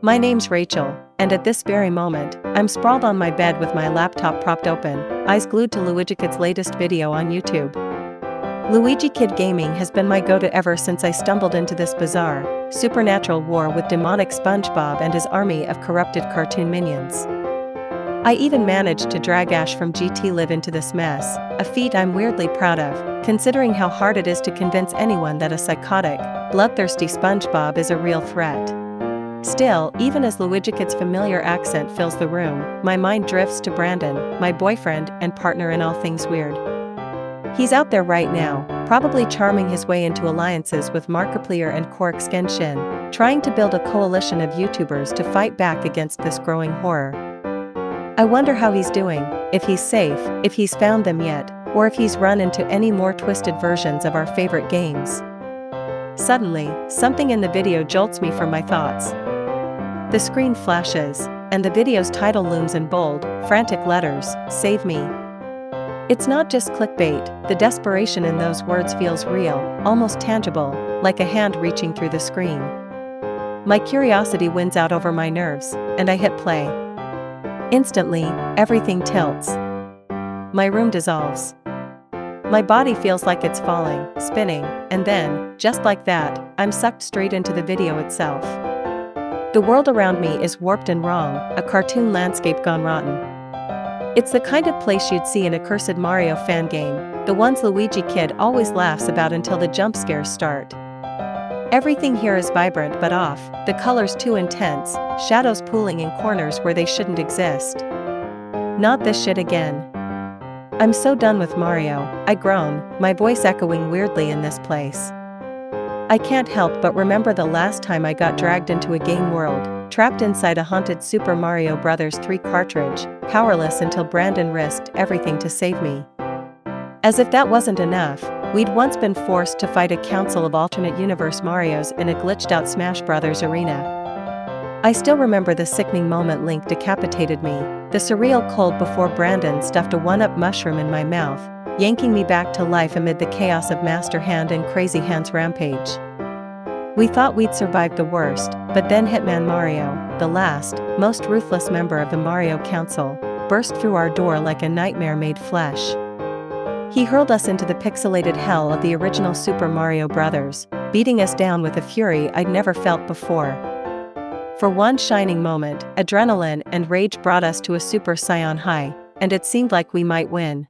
My name's Rachel, and at this very moment, I'm sprawled on my bed with my laptop propped open, eyes glued to Luigikid's latest video on YouTube. Luigikid gaming has been my go-to ever since I stumbled into this bizarre, supernatural war with demonic SpongeBob and his army of corrupted cartoon minions. I even managed to drag Ash from GT Live into this mess, a feat I'm weirdly proud of, considering how hard it is to convince anyone that a psychotic, bloodthirsty SpongeBob is a real threat. Still, even as Luigikid's familiar accent fills the room, my mind drifts to Brandon, my boyfriend and partner in all things weird. He's out there right now, probably charming his way into alliances with Markiplier and Cork-Skin, trying to build a coalition of YouTubers to fight back against this growing horror. I wonder how he's doing, if he's safe, if he's found them yet, or if he's run into any more twisted versions of our favorite games. Suddenly, something in the video jolts me from my thoughts. The screen flashes, and the video's title looms in bold, frantic letters, "Save me." It's not just clickbait, the desperation in those words feels real, almost tangible, like a hand reaching through the screen. My curiosity wins out over my nerves, and I hit play. Instantly, everything tilts. My room dissolves. My body feels like it's falling, spinning, and then, just like that, I'm sucked straight into the video itself. The world around me is warped and wrong, a cartoon landscape gone rotten. It's the kind of place you'd see in a cursed Mario fan game, the ones Luigikid always laughs about until the jump scares start. Everything here is vibrant but off, the colors too intense, shadows pooling in corners where they shouldn't exist. Not this shit again. I'm so done with Mario, I groan, my voice echoing weirdly in this place. I can't help but remember the last time I got dragged into a game world, trapped inside a haunted Super Mario Bros. 3 cartridge, powerless until Brandon risked everything to save me. As if that wasn't enough, we'd once been forced to fight a council of alternate universe Marios in a glitched-out Smash Bros. Arena. I still remember the sickening moment Link decapitated me, the surreal cold before Brandon stuffed a one-up mushroom in my mouth, yanking me back to life amid the chaos of Master Hand and Crazy Hand's rampage. We thought we'd survived the worst, but then Hitman Mario, the last, most ruthless member of the Mario Council, burst through our door like a nightmare made flesh. He hurled us into the pixelated hell of the original Super Mario Bros., beating us down with a fury I'd never felt before. For one shining moment, adrenaline and rage brought us to a Super Saiyan high, and it seemed like we might win.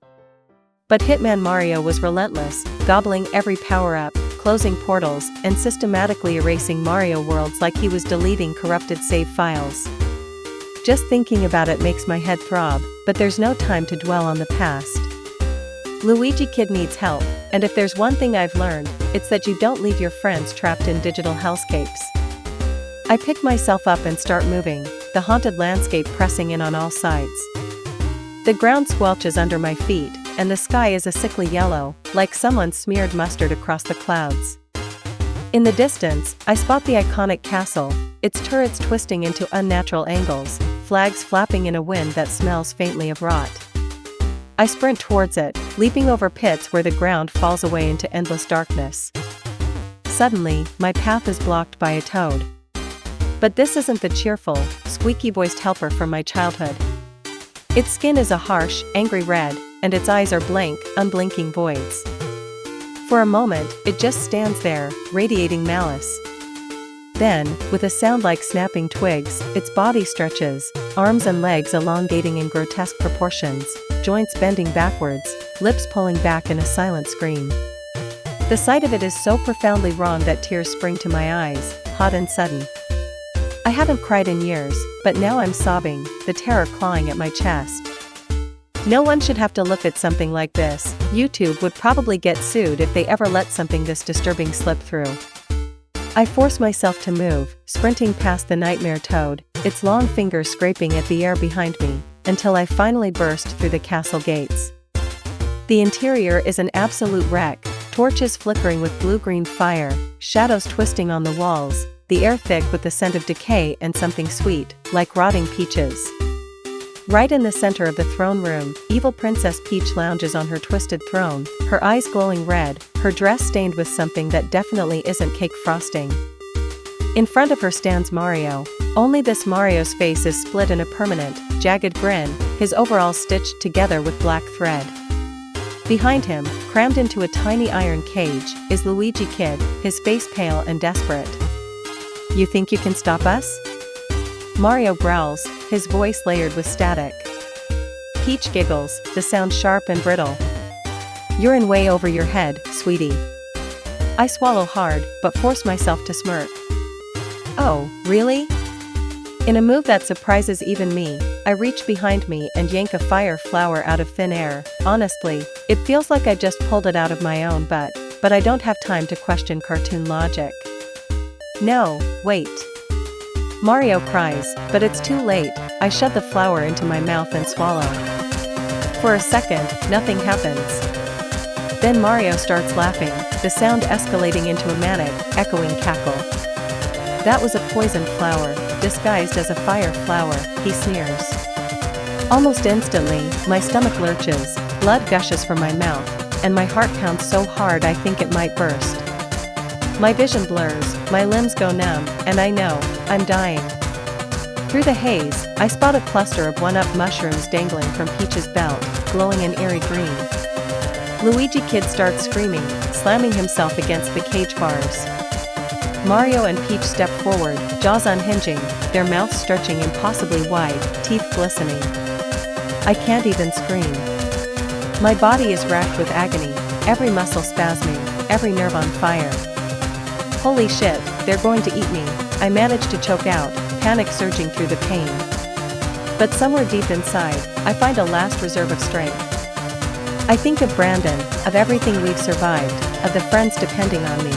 But Hitman Mario was relentless, gobbling every power-up, closing portals, and systematically erasing Mario worlds like he was deleting corrupted save files. Just thinking about it makes my head throb, but there's no time to dwell on the past. Luigikid needs help, and if there's one thing I've learned, it's that you don't leave your friends trapped in digital hellscapes. I pick myself up and start moving, the haunted landscape pressing in on all sides. The ground squelches under my feet, and the sky is a sickly yellow, like someone smeared mustard across the clouds. In the distance, I spot the iconic castle, its turrets twisting into unnatural angles, flags flapping in a wind that smells faintly of rot. I sprint towards it, leaping over pits where the ground falls away into endless darkness. Suddenly, my path is blocked by a toad. But this isn't the cheerful, squeaky-voiced helper from my childhood. Its skin is a harsh, angry red, and its eyes are blank, unblinking voids. For a moment, it just stands there, radiating malice. Then, with a sound like snapping twigs, its body stretches, arms and legs elongating in grotesque proportions, joints bending backwards, lips pulling back in a silent scream. The sight of it is so profoundly wrong that tears spring to my eyes, hot and sudden. I haven't cried in years, but now I'm sobbing, the terror clawing at my chest. No one should have to look at something like this. YouTube would probably get sued if they ever let something this disturbing slip through. I force myself to move, sprinting past the nightmare toad, its long fingers scraping at the air behind me, until I finally burst through the castle gates. The interior is an absolute wreck, torches flickering with blue-green fire, shadows twisting on the walls, the air thick with the scent of decay and something sweet, like rotting peaches. Right in the center of the throne room, evil Princess Peach lounges on her twisted throne, her eyes glowing red, her dress stained with something that definitely isn't cake frosting. In front of her stands Mario, only this Mario's face is split in a permanent, jagged grin, his overalls stitched together with black thread. Behind him, crammed into a tiny iron cage, is Luigikid, his face pale and desperate. "You think you can stop us?" Mario growls, his voice layered with static. Peach giggles, the sound sharp and brittle. "You're in way over your head, sweetie." I swallow hard, but force myself to smirk. "Oh, really?" In a move that surprises even me, I reach behind me and yank a fire flower out of thin air. Honestly, it feels like I just pulled it out of my own butt, but I don't have time to question cartoon logic. "No, wait." Mario cries, but it's too late. I shove the flower into my mouth and swallow. For a second, nothing happens. Then Mario starts laughing, the sound escalating into a manic, echoing cackle. "That was a poisoned flower, disguised as a fire flower," he sneers. Almost instantly, my stomach lurches, blood gushes from my mouth, and my heart pounds so hard I think it might burst. My vision blurs, my limbs go numb, and I know, I'm dying. Through the haze, I spot a cluster of one-up mushrooms dangling from Peach's belt, glowing an eerie green. Luigikid starts screaming, slamming himself against the cage bars. Mario and Peach step forward, jaws unhinging, their mouths stretching impossibly wide, teeth glistening. I can't even scream. My body is racked with agony, every muscle spasming, every nerve on fire. Holy shit, they're going to eat me, I manage to choke out, panic surging through the pain. But somewhere deep inside, I find a last reserve of strength. I think of Brandon, of everything we've survived, of the friends depending on me.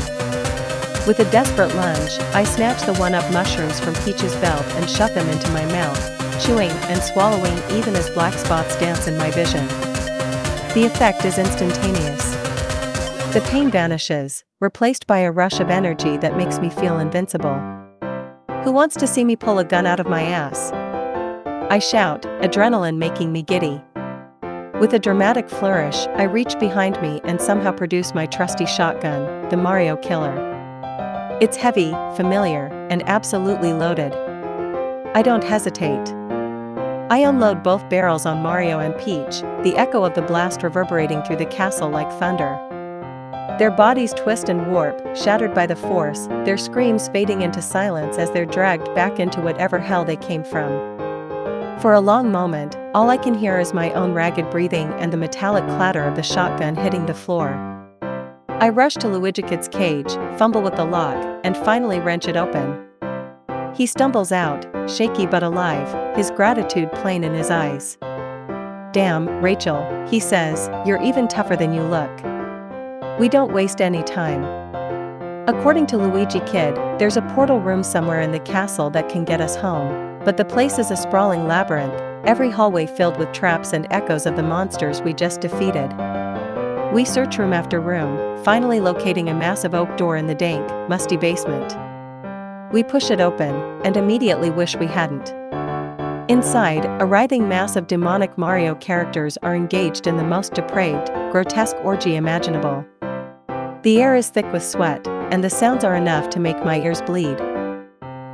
With a desperate lunge, I snatch the one-up mushrooms from Peach's belt and shove them into my mouth, chewing and swallowing even as black spots dance in my vision. The effect is instantaneous. The pain vanishes, replaced by a rush of energy that makes me feel invincible. Who wants to see me pull a gun out of my ass? I shout, adrenaline making me giddy. With a dramatic flourish, I reach behind me and somehow produce my trusty shotgun, the Mario Killer. It's heavy, familiar, and absolutely loaded. I don't hesitate. I unload both barrels on Mario and Peach, the echo of the blast reverberating through the castle like thunder. Their bodies twist and warp, shattered by the force, their screams fading into silence as they're dragged back into whatever hell they came from. For a long moment, all I can hear is my own ragged breathing and the metallic clatter of the shotgun hitting the floor. I rush to Luigikid's cage, fumble with the lock, and finally wrench it open. He stumbles out, shaky but alive, his gratitude plain in his eyes. "Damn, Rachel," he says, "you're even tougher than you look." We don't waste any time. According to Luigikid, there's a portal room somewhere in the castle that can get us home, but the place is a sprawling labyrinth, every hallway filled with traps and echoes of the monsters we just defeated. We search room after room, finally locating a massive oak door in the dank, musty basement. We push it open, and immediately wish we hadn't. Inside, a writhing mass of demonic Mario characters are engaged in the most depraved, grotesque orgy imaginable. The air is thick with sweat, and the sounds are enough to make my ears bleed.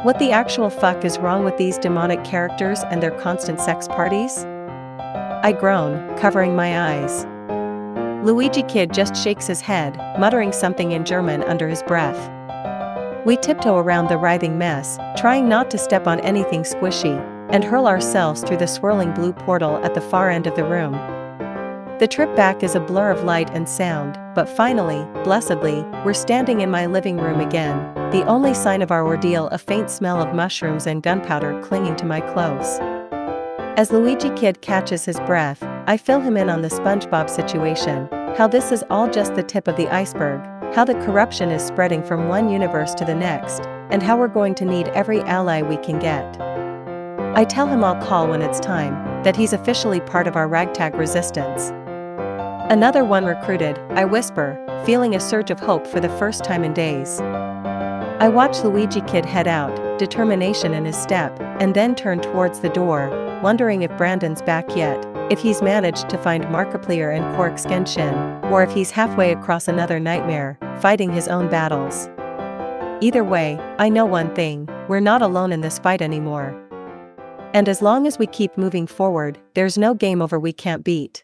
What the actual fuck is wrong with these demonic characters and their constant sex parties? I groan, covering my eyes. Luigikid just shakes his head, muttering something in German under his breath. We tiptoe around the writhing mess, trying not to step on anything squishy, and hurl ourselves through the swirling blue portal at the far end of the room. The trip back is a blur of light and sound, but finally, blessedly, we're standing in my living room again, the only sign of our ordeal a faint smell of mushrooms and gunpowder clinging to my clothes. As Luigikid catches his breath, I fill him in on the SpongeBob situation, how this is all just the tip of the iceberg, how the corruption is spreading from one universe to the next, and how we're going to need every ally we can get. I tell him I'll call when it's time, that he's officially part of our ragtag resistance. "Another one recruited," I whisper, feeling a surge of hope for the first time in days. I watch Luigikid head out, determination in his step, and then turn towards the door, wondering if Brandon's back yet, if he's managed to find Markiplier and Quark Skenshin, or if he's halfway across another nightmare, fighting his own battles. Either way, I know one thing, we're not alone in this fight anymore. And as long as we keep moving forward, there's no game over we can't beat.